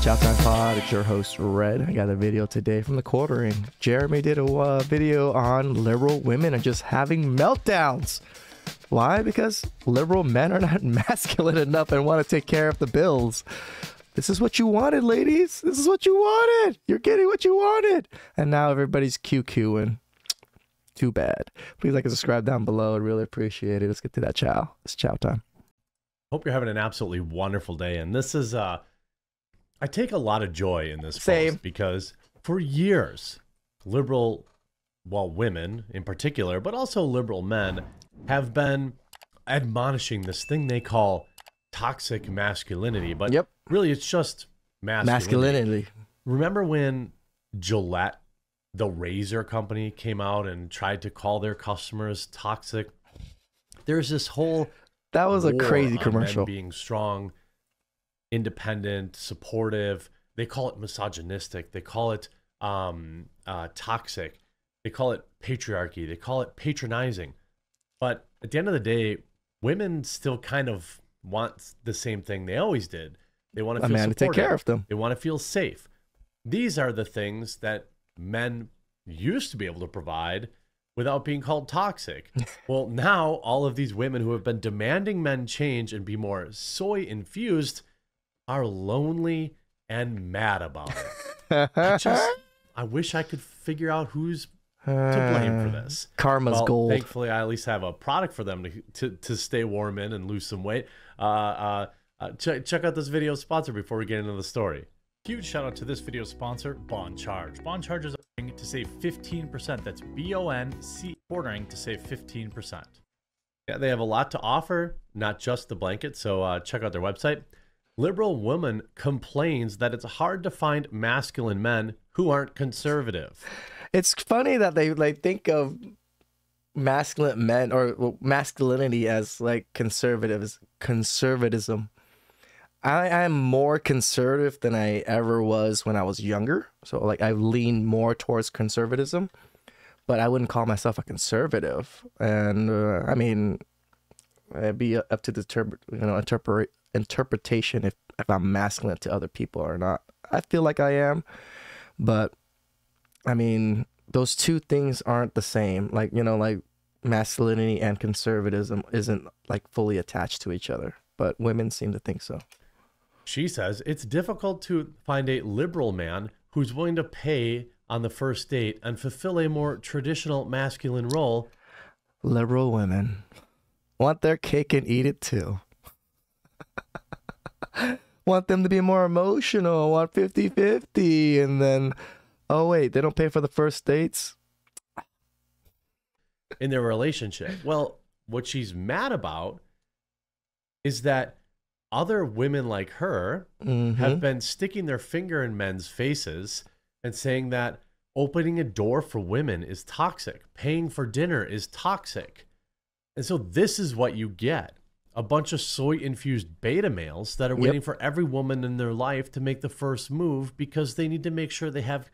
Chow Time Pod. It's your host, Red. I got a video today from the quartering. Jeremy did a video on liberal women and just having meltdowns. Why? Because liberal men are not masculine enough and want to take care of the bills. This is what you wanted, ladies. This is what you wanted. You're getting what you wanted. And now everybody's QQing. Too bad. Please like and subscribe down below. I'd really appreciate it. Let's get to that chow. It's chow time. Hope you're having an absolutely wonderful day. And this is, I take a lot of joy in this post because for years, liberal, well, women in particular, but also liberal men have been admonishing this thing they call toxic masculinity. But really, it's just masculinity. Remember when Gillette, the razor company, came out and tried to call their customers toxic? There's this whole that was a crazy commercial. Men being strong, independent, supportive. They call it misogynistic. They call it toxic. They call it patriarchy. They call it patronizing. But at the end of the day, women still kind of want the same thing they always did. They want to feel supported. To take care of them. They want to feel safe. These are the things that men used to be able to provide without being called toxic. Well, now all of these women who have been demanding men change and be more soy infused are lonely and mad about it. I wish I could figure out who's to blame for this. Karma's gold. Thankfully, I at least have a product for them to stay warm in and lose some weight. Check out this video sponsor before we get into the story. Huge shout out to this video sponsor, Bond Charge. Bond Charge is ordering to save 15%. That's BONC, ordering to save 15%. Yeah, they have a lot to offer, not just the blanket. So check out their website. Liberal woman complains that it's hard to find masculine men who aren't conservative. It's funny that they think of masculine men or masculinity as like conservatism. I am more conservative than I ever was when I was younger. So like I lean more towards conservatism, but I wouldn't call myself a conservative. And I mean, it'd be up to the interpretation if I'm masculine to other people or not. I feel like I am, but I mean, those two things aren't the same. Like, like masculinity and conservatism isn't like fully attached to each other, but women seem to think so. She says it's difficult to find a liberal man who's willing to pay on the first date and fulfill a more traditional masculine role. Liberal women want their cake and eat it too. Want them to be more emotional, want 50-50, and then, oh wait, they don't pay for the first dates? In their relationship. Well, what she's mad about is that other women like her have been sticking their finger in men's faces and saying that opening a door for women is toxic. Paying for dinner is toxic. And so this is what you get. A bunch of soy-infused beta males that are waiting for every woman in their life to make the first move because they need to make sure they have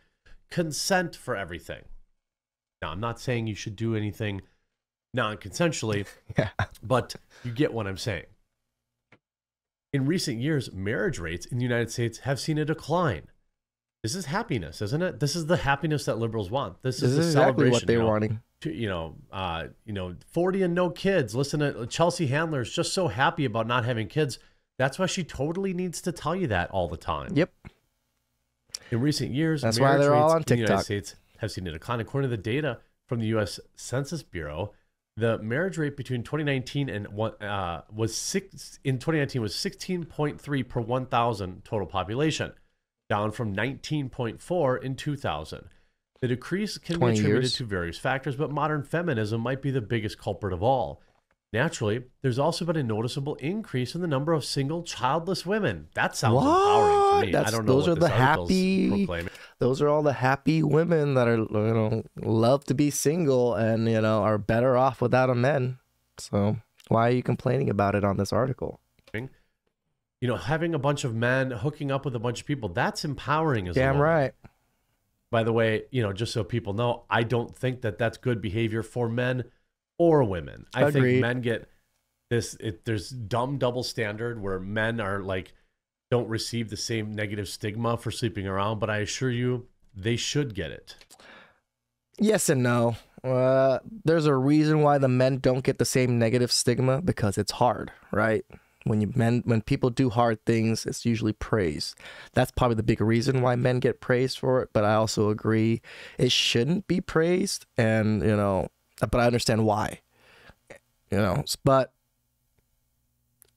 consent for everything. Now, I'm not saying you should do anything non-consensually, but you get what I'm saying. In recent years, marriage rates in the United States have seen a decline. This is happiness, isn't it? This is the happiness that liberals want. This is the exactly celebration. what they're wanting. 40 and no kids. Listen to Chelsea Handler is just so happy about not having kids. That's why she totally needs to tell you that all the time. Yep. In recent years, that's why they're all on TikTok. In the United States have seen a decline. According to the data from the U.S. Census Bureau, the marriage rate between 2019 and was 16.3 per 1,000 total population, down from 19.4 in 2000. The decrease can be attributed to various factors, but modern feminism might be the biggest culprit of all. Naturally, there's also been a noticeable increase in the number of single, childless women. That sounds empowering to me. I don't know what this article's proclaiming. Those are all the happy women that are, love to be single and, are better off without a man. So why are you complaining about it on this article? Having a bunch of men hooking up with a bunch of people, that's empowering as well. Damn right. By the way, just so people know, I don't think that that's good behavior for men or women. I think men get this, there's dumb double standard where men are like don't receive the same negative stigma for sleeping around, but I assure you they should get it. Yes and no. There's a reason why the men don't get the same negative stigma, because it's hard, right? When people do hard things, it's usually praised. That's probably the big reason why men get praised for it. But I also agree it shouldn't be praised, and but I understand why. But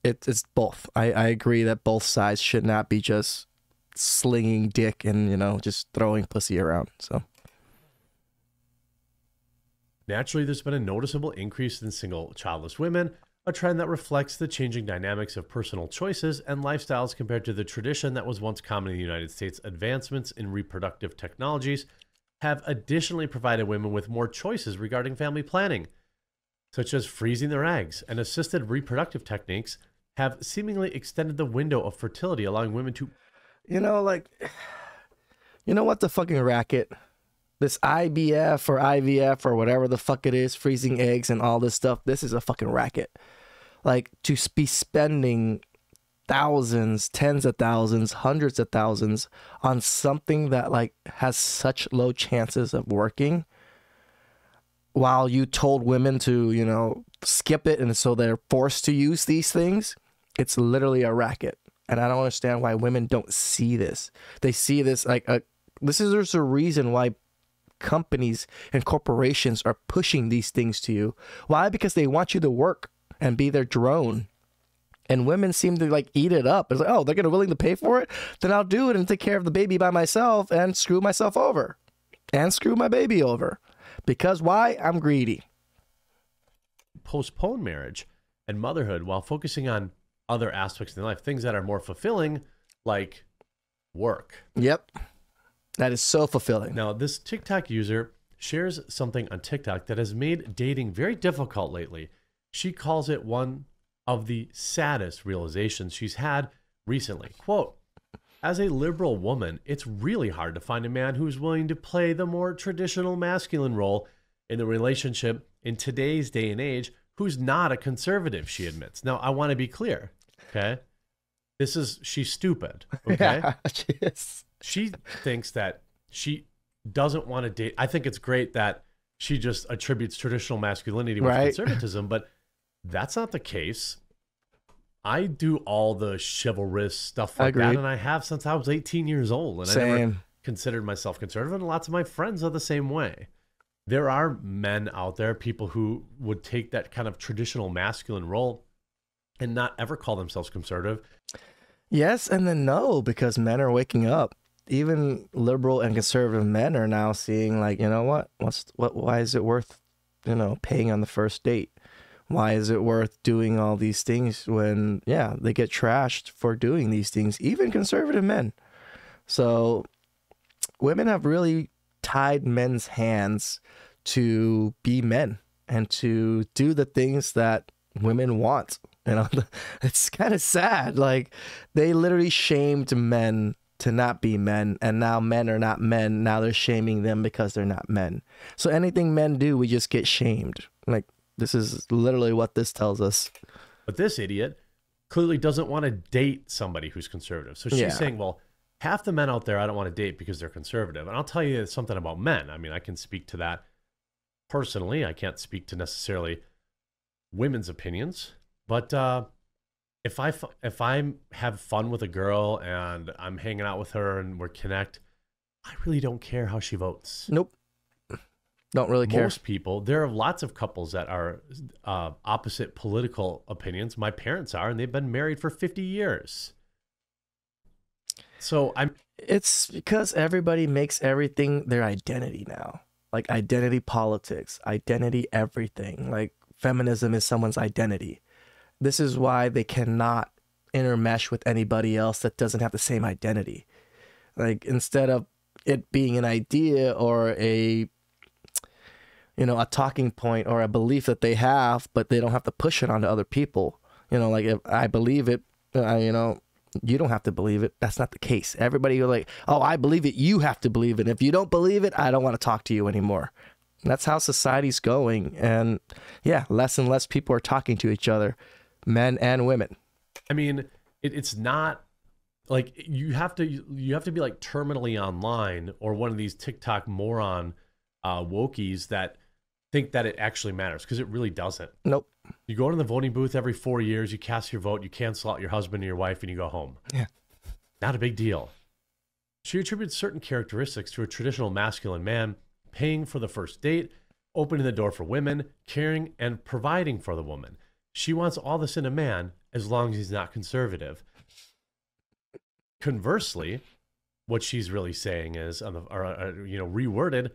it's both. I agree that both sides should not be just slinging dick and just throwing pussy around. So. Naturally, there's been a noticeable increase in single childless women, a trend that reflects the changing dynamics of personal choices and lifestyles compared to the tradition that was once common in the United States. Advancements in reproductive technologies have additionally provided women with more choices regarding family planning, such as freezing their eggs, and assisted reproductive techniques have seemingly extended the window of fertility, allowing women to... what the fucking racket? This IBF or IVF or whatever the fuck it is, freezing eggs and all this stuff, this is a fucking racket. Like, to be spending thousands, tens of thousands, hundreds of thousands on something that has such low chances of working, while you told women to, skip it, and so they're forced to use these things, it's literally a racket. And I don't understand why women don't see this. They see this there's a reason why companies and corporations are pushing these things to you. Why? Because they want you to work and be their drone. And women seem to eat it up. It's oh, they're willing to pay for it? Then I'll do it and take care of the baby by myself and screw myself over. And screw my baby over. Because why? I'm greedy. Postpone marriage and motherhood while focusing on other aspects of their life, things that are more fulfilling, like work. Yep. That is so fulfilling. Now, this TikTok user shares something on TikTok that has made dating very difficult lately. She calls it one of the saddest realizations she's had recently. Quote, as a liberal woman, it's really hard to find a man who's willing to play the more traditional masculine role in the relationship in today's day and age, who's not a conservative, she admits. Now, I want to be clear, okay? She's stupid, okay? Yeah, she is. She thinks that she doesn't want to date. I think it's great that she just attributes traditional masculinity with conservatism, but that's not the case. I do all the chivalrous stuff like that, and I have since I was 18 years old, and I never considered myself conservative, and lots of my friends are the same way. There are men out there, people who would take that kind of traditional masculine role and not ever call themselves conservative. Yes, and then no, because men are waking up. Even liberal and conservative men are now seeing why is it worth, paying on the first date? Why is it worth doing all these things when, they get trashed for doing these things, even conservative men. So women have really tied men's hands to be men and to do the things that women want. It's kind of sad. They literally shamed men to not be men, and now men are not men. Now they're shaming them because they're not men. So anything men do, we just get shamed. This is literally what this tells us. But this idiot clearly doesn't want to date somebody who's conservative. So she's saying, well, half the men out there I don't want to date because they're conservative. And I'll tell you something about men. I mean, I can speak to that personally. I can't speak to necessarily women's opinions. But if I have fun with a girl and I'm hanging out with her and we're connect, I really don't care how she votes. Nope. Don't really care. Most people, there are lots of couples that are opposite political opinions. My parents are, and they've been married for 50 years. So it's because everybody makes everything their identity now. Identity politics, identity everything. Feminism is someone's identity. This is why they cannot intermesh with anybody else that doesn't have the same identity. Instead of it being an idea or a talking point or a belief that they have, but they don't have to push it onto other people. If I believe it, you don't have to believe it. That's not the case. Everybody oh, I believe it. You have to believe it. If you don't believe it, I don't want to talk to you anymore. That's how society's going. And less and less people are talking to each other, men and women. I mean, it's not like you have to be like terminally online or one of these TikTok moron wokies that think that it actually matters, because it really doesn't. Nope. You go to the voting booth every 4 years, you cast your vote, you cancel out your husband or your wife, and you go home. Yeah. Not a big deal. She attributes certain characteristics to a traditional masculine man: paying for the first date, opening the door for women, caring, and providing for the woman. She wants all this in a man as long as he's not conservative. Conversely, what she's really saying is, reworded,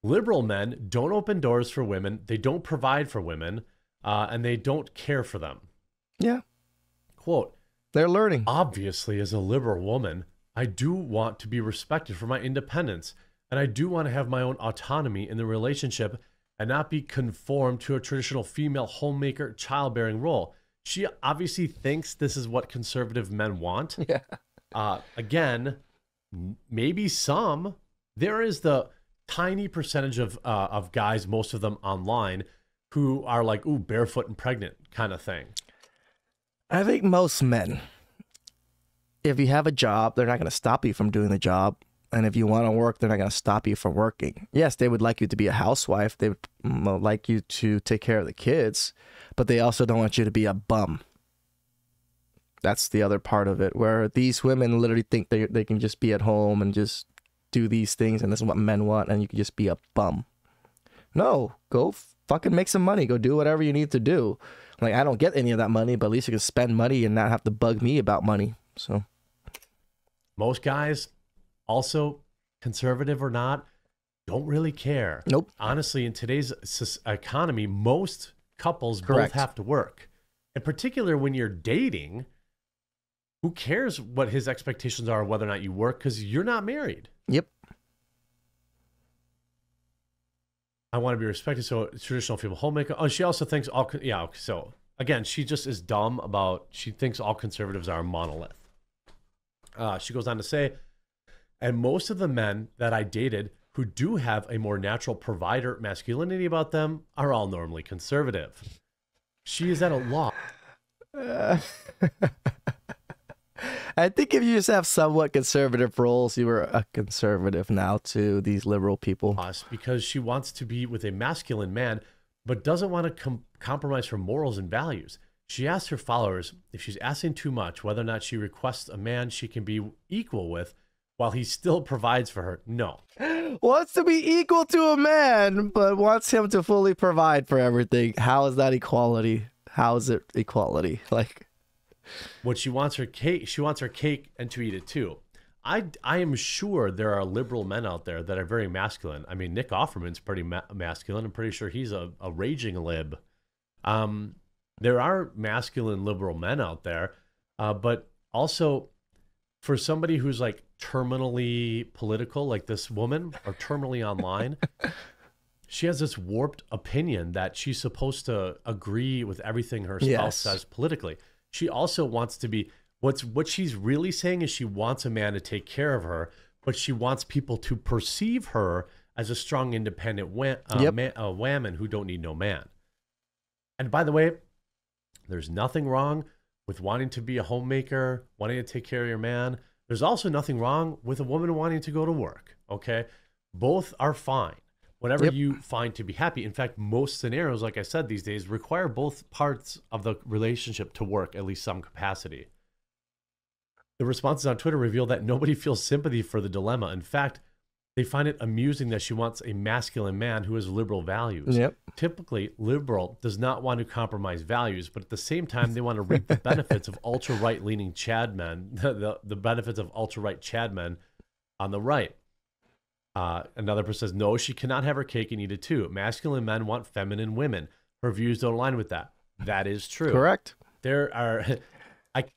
liberal men don't open doors for women, they don't provide for women, and they don't care for them. Yeah. Quote, They're learning. obviously, as a liberal woman, I do want to be respected for my independence, and I do want to have my own autonomy in the relationship and not be conformed to a traditional female homemaker childbearing role. She obviously thinks this is what conservative men want. Yeah. Again, maybe some. There is the tiny percentage of guys, most of them online, who are like, ooh, barefoot and pregnant kind of thing. I think most men, if you have a job, they're not going to stop you from doing the job. And if you want to work, they're not going to stop you from working. Yes, they would like you to be a housewife. They would like you to take care of the kids, but they also don't want you to be a bum. That's the other part of it, where these women literally think they can just be at home and just do these things, and this is what men want, and you can just be a bum. No, go fucking make some money. Go do whatever you need to do. Like, I don't get any of that money, but at least you can spend money and not have to bug me about money. So most guys, also conservative or not, don't really care. Nope. Honestly, in today's economy, most couples Correct. both have to work. In particular, when you're dating, who cares what his expectations are, whether or not you work, because you're not married. Yep. I want to be respected, so traditional female homemaker. Oh, she also thinks all, yeah, so again, she just is dumb about, she thinks all conservatives are a monolith. She goes on to say, and most of the men that I dated who do have a more natural provider masculinity about them are all normally conservative. She is at a loss. I think if you just have somewhat conservative roles, you are a conservative now to these liberal people. Because she wants to be with a masculine man, but doesn't want to compromise her morals and values. She asks her followers if she's asking too much, whether or not she requests a man she can be equal with while he still provides for her. No. Wants to be equal to a man, but wants him to fully provide for everything. How is that equality? How is it equality? Like, what she wants her cake and to eat it too. I am sure there are liberal men out there that are very masculine. I mean, Nick Offerman's pretty masculine. I'm pretty sure he's a raging lib. There are masculine liberal men out there, but also for somebody who's like terminally political, like this woman, or terminally online, she has this warped opinion that she's supposed to agree with everything her spouse says politically. She also wants to be, what she's really saying is she wants a man to take care of her, but she wants people to perceive her as a strong, independent woman who don't need no man. And by the way, there's nothing wrong with wanting to be a homemaker, wanting to take care of your man. There's also nothing wrong with a woman wanting to go to work, okay? Both are fine. Whatever you find to be happy. In fact, most scenarios, like I said, these days require both parts of the relationship to work at least some capacity. The responses on Twitter reveal that nobody feels sympathy for the dilemma. In fact, they find it amusing that she wants a masculine man who has liberal values. Typically, liberal does not want to compromise values, but at the same time, they want to reap the benefits of ultra-right-leaning Chad men, the benefits of ultra-right Chad men on the right. Another person says, no, she cannot have her cake and eat it too. Masculine men want feminine women. Her views don't align with that. That is true. correct. There are...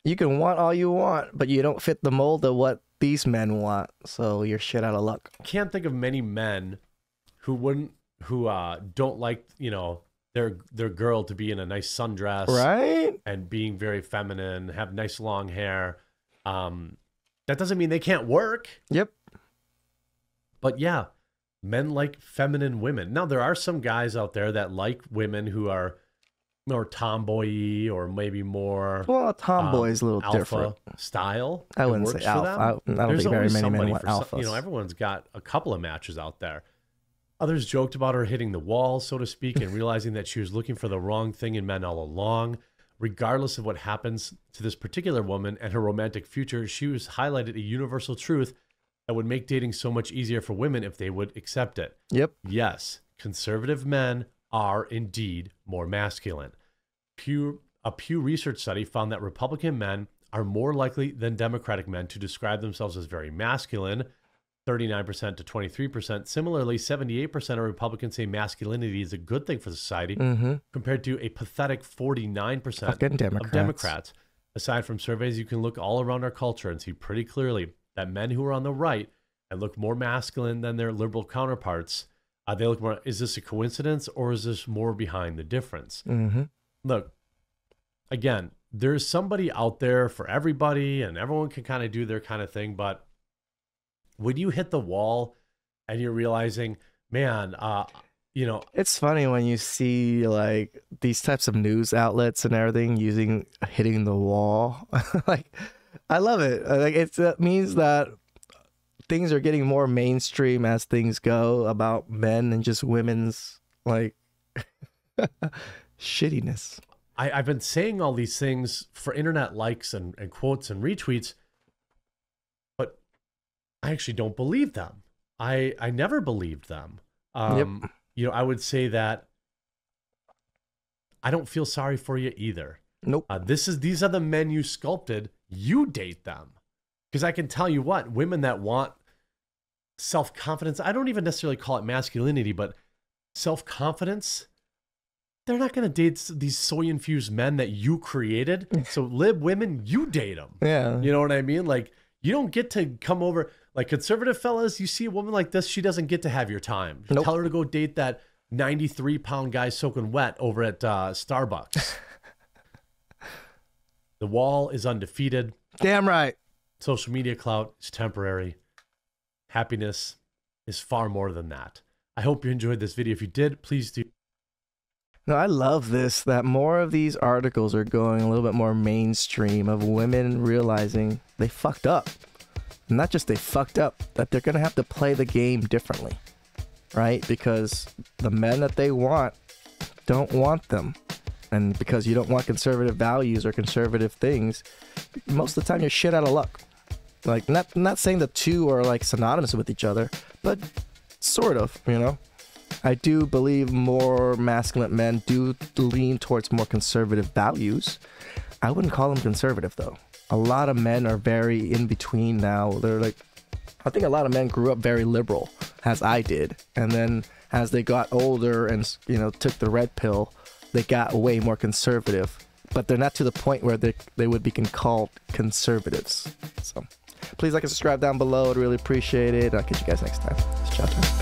You can want all you want, but you don't fit the mold of what these men want. So you're shit out of luck. I can't think of many men who don't like, their girl to be in a nice sundress, Right? and being very feminine, have nice long hair. That doesn't mean they can't work. Yep. But yeah, men like feminine women. Now, there are some guys out there that like women who are more tomboy or maybe more Well, a tomboy is a little alpha different. style. I It wouldn't works say for alpha. them. I don't There's think very always many men somebody want for some- alphas. You know, everyone's got a couple of matches out there. Others joked about her hitting the wall, so to speak, and realizing that she was looking for the wrong thing in men all along. Regardless of what happens to this particular woman and her romantic future, she was highlighted a universal truth that would make dating so much easier for women if they would accept it. Yep. Yes, conservative men are indeed more masculine. A Pew Research study found that Republican men are more likely than Democratic men to describe themselves as very masculine, 39% to 23%. Similarly, 78% of Republicans say masculinity is a good thing for society, compared to a pathetic 49% Fucking of Democrats. Democrats. Aside from surveys, you can look all around our culture and see pretty clearly that men who are on the right and look more masculine than their liberal counterparts, they look more, is this a coincidence or is this more behind the difference? Look, again, there's somebody out there for everybody and everyone can kind of do their kind of thing. But when you hit the wall and you're realizing, man, you know, It's funny when you see like these types of news outlets and everything using hitting the wall. Like, I love it. Like, it means that things are getting more mainstream as things go about men and just women's like shittiness. I've been saying all these things for internet likes and quotes and retweets, but I actually don't believe them. I never believed them. You know, I would say that I don't feel sorry for you either. Nope. These are the men you sculpted. You date them. Because I can tell you what, women that want self-confidence, I don't even necessarily call it masculinity, but self-confidence, they're not going to date these soy-infused men that you created. So lib women, you date them. Yeah. You know what I mean? Like, you don't get to come over, like conservative fellas, you see a woman like this, she doesn't get to have your time. Nope. Tell her to go date that 93-pound guy soaking wet over at Starbucks. The wall is undefeated. Damn right. Social media clout is temporary. Happiness is far more than that. I hope you enjoyed this video. If you did, please do. No, I love this, that more of these articles are going a little bit more mainstream of women realizing they fucked up. Not just they fucked up, that they're going to have to play the game differently, right? Because the men that they want don't want them. And because you don't want conservative values or conservative things, most of the time you're shit out of luck. Like, not saying the two are like synonymous with each other, but sort of, you know? I do believe more masculine men do lean towards more conservative values. I wouldn't call them conservative, though. A lot of men are very in between now. They're like, I think a lot of men grew up very liberal, as I did. And then as they got older and, you know, took the red pill, they got way more conservative. But they're not to the point where they would be called conservatives. So please like and subscribe down below. I'd really appreciate it. I'll catch you guys next time. It's chow time.